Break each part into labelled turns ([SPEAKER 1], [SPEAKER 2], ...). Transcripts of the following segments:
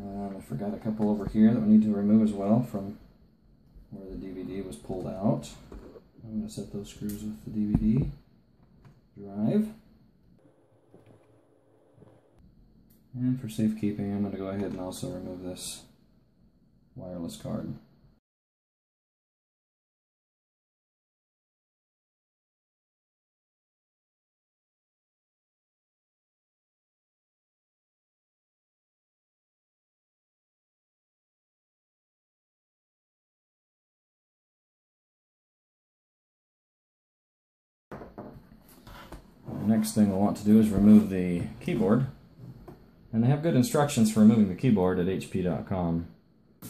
[SPEAKER 1] I forgot a couple over here that we need to remove as well from where the DVD was pulled out. I'm going to set those screws with the DVD drive. And for safekeeping, I'm going to go ahead and also remove this wireless card. The next thing we'll want to do is remove the keyboard. And they have good instructions for removing the keyboard at HP.com,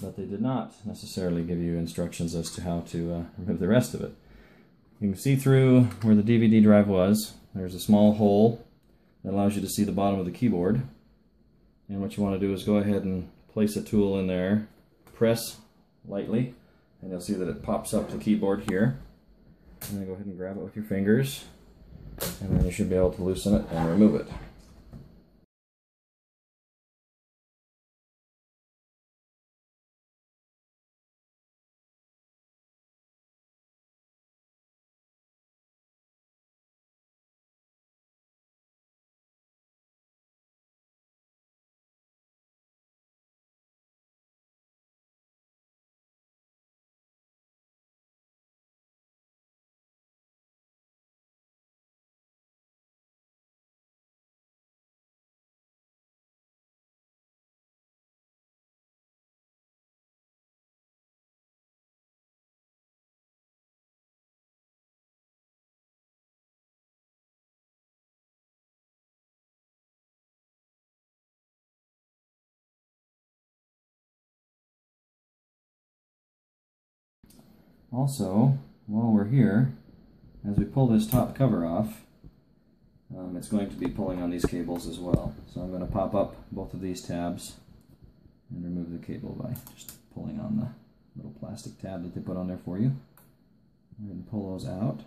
[SPEAKER 1] but they did not necessarily give you instructions as to how to remove the rest of it. You can see through where the DVD drive was. There's a small hole that allows you to see the bottom of the keyboard. And what you want to do is go ahead and place a tool in there, press lightly, and you'll see that it pops up the keyboard here. And then go ahead and grab it with your fingers, and then you should be able to loosen it and remove it. Also, while we're here, as we pull this top cover off, it's going to be pulling on these cables as well. So I'm going to pop up both of these tabs and remove the cable by just pulling on the little plastic tab that they put on there for you. Go ahead and pull those out.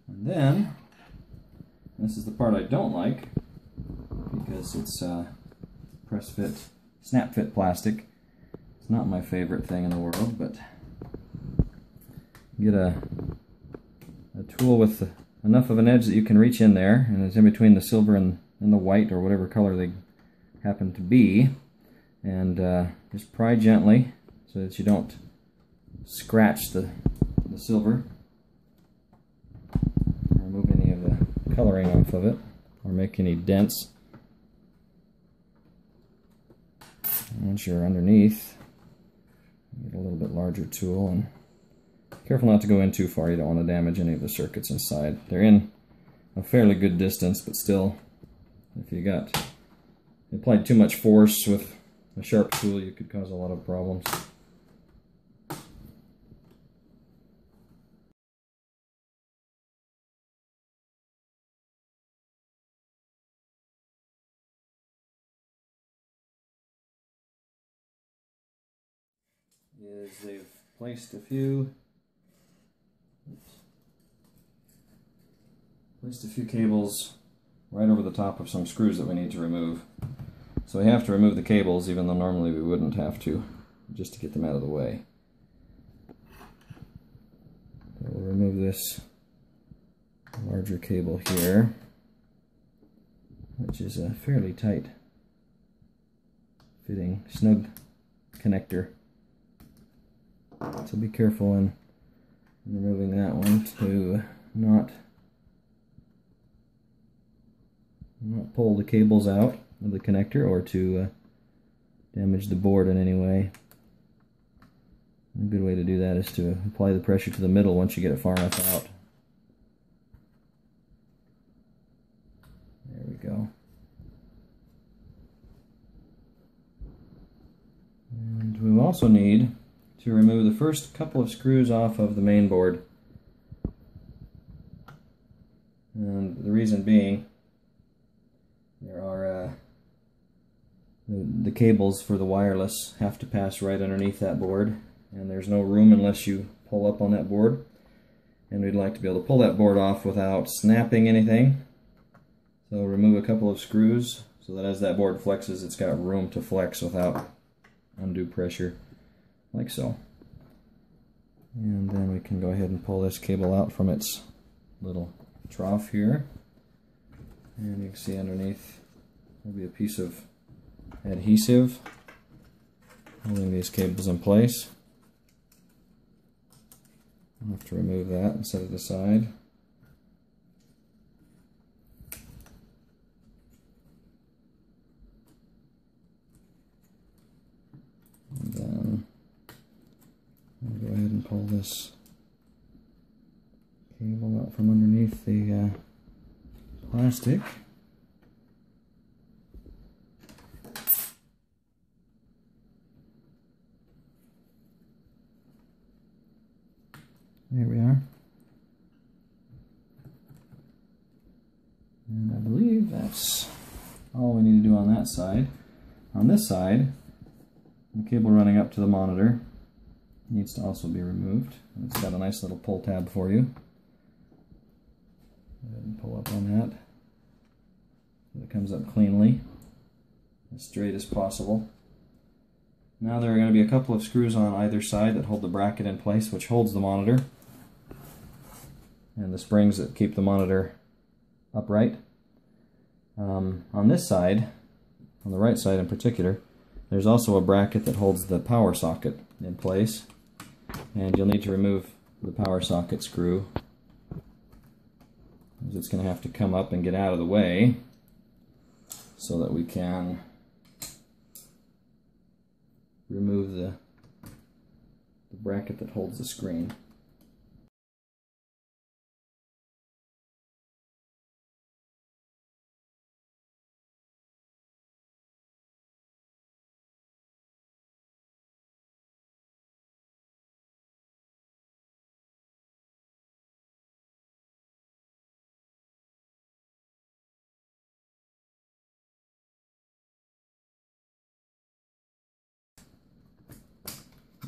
[SPEAKER 1] And then, this is the part I don't like, because it's press fit, snap fit plastic. It's not my favorite thing in the world, but get a tool with enough of an edge that you can reach in there, and it's in between the silver and the white, or whatever color they happen to be, and just pry gently so that you don't scratch the silver, remove any of the coloring off of it, or make any dents. And once you're underneath, get a little bit larger tool, and careful not to go in too far. You don't want to damage any of the circuits inside. They're in a fairly good distance, but still, if you applied too much force with a sharp tool, you could cause a lot of problems. They've placed a few cables right over the top of some screws that we need to remove. So we have to remove the cables, even though normally we wouldn't have to, just to get them out of the way. So we'll remove this larger cable here, which is a fairly tight fitting, snug connector. So be careful in removing that one to not pull the cables out of the connector or to damage the board in any way. A good way to do that is to apply the pressure to the middle once you get it far enough out. There we go. And we also need to remove the first couple of screws off of the main board. And the reason being, there are the cables for the wireless have to pass right underneath that board, and there's no room unless you pull up on that board. And we'd like to be able to pull that board off without snapping anything. So remove a couple of screws so that as that board flexes, it's got room to flex without undue pressure, like so. And then we can go ahead and pull this cable out from its little trough here. And you can see underneath there'll be a piece of adhesive holding these cables in place. I'll have to remove that and set it aside. And then I'll go ahead and pull this cable out from underneath the plastic. There we are. And I believe that's all we need to do on that side. On this side, the cable running up to the monitor needs to also be removed. It's got a nice little pull tab for you. Go ahead and pull up on that so it comes up cleanly, as straight as possible. Now there are going to be a couple of screws on either side that hold the bracket in place, which holds the monitor, and the springs that keep the monitor upright. On this side, on the right side in particular, there's also a bracket that holds the power socket in place, and you'll need to remove the power socket screw, as it's going to have to come up and get out of the way so that we can remove the bracket that holds the screen.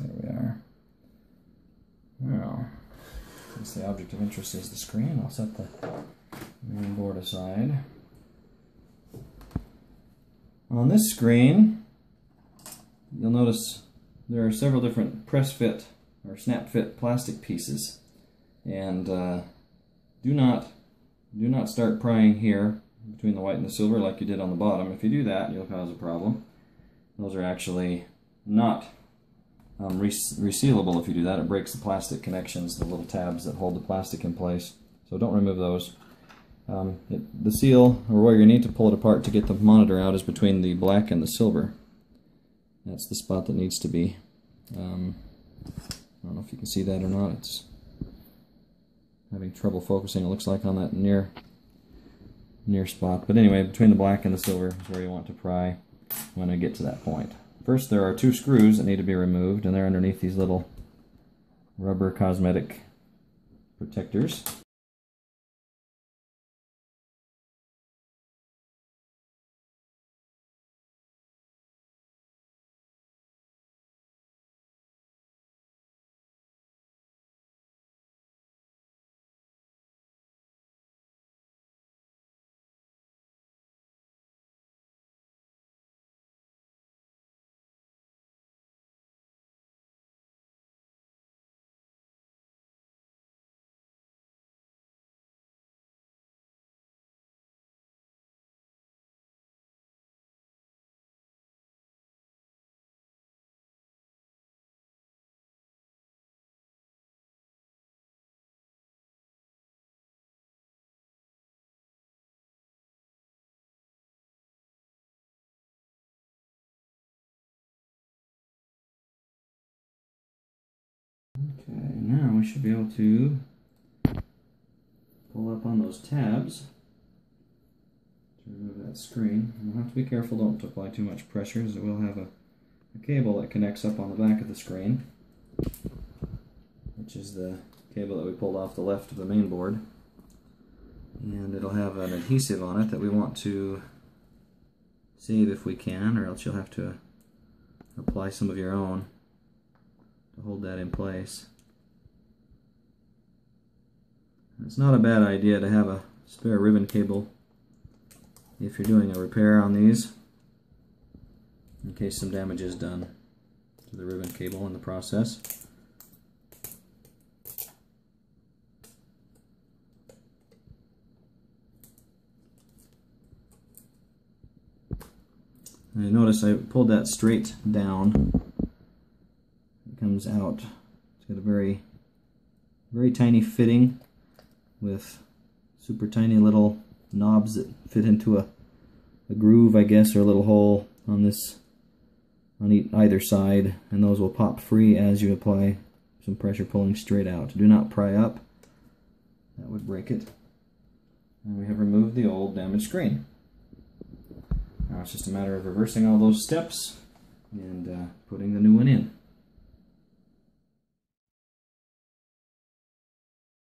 [SPEAKER 1] There we are. Now, since the object of interest is the screen, I'll set the main board aside. On this screen, you'll notice there are several different press fit or snap fit plastic pieces, and do not start prying here between the white and the silver like you did on the bottom. If you do that, you'll cause a problem. Those are actually not resealable. If you do that, it breaks the plastic connections, the little tabs that hold the plastic in place. So don't remove those. The seal, or where you need to pull it apart to get the monitor out, is between the black and the silver. That's the spot that needs to be. I don't know if you can see that or not. It's having trouble focusing, it looks like, on that near spot. But anyway, between the black and the silver is where you want to pry when I get to that point. First, there are two screws that need to be removed, and they're underneath these little rubber cosmetic protectors. Okay, now we should be able to pull up on those tabs to remove that screen. You'll have to be careful, don't apply too much pressure, as it will have a cable that connects up on the back of the screen, which is the cable that we pulled off the left of the main board. And it'll have an adhesive on it that we want to save if we can, or else you'll have to apply some of your own to hold that in place. And it's not a bad idea to have a spare ribbon cable if you're doing a repair on these, in case some damage is done to the ribbon cable in the process. And you notice I pulled that straight down. It comes out. It's got a very tiny fitting with super tiny little knobs that fit into a groove, I guess, or a little hole on this, on either side, and those will pop free as you apply some pressure pulling straight out. Do not pry up, that would break it. And we have removed the old damaged screen. Now it's just a matter of reversing all those steps and putting the new one in.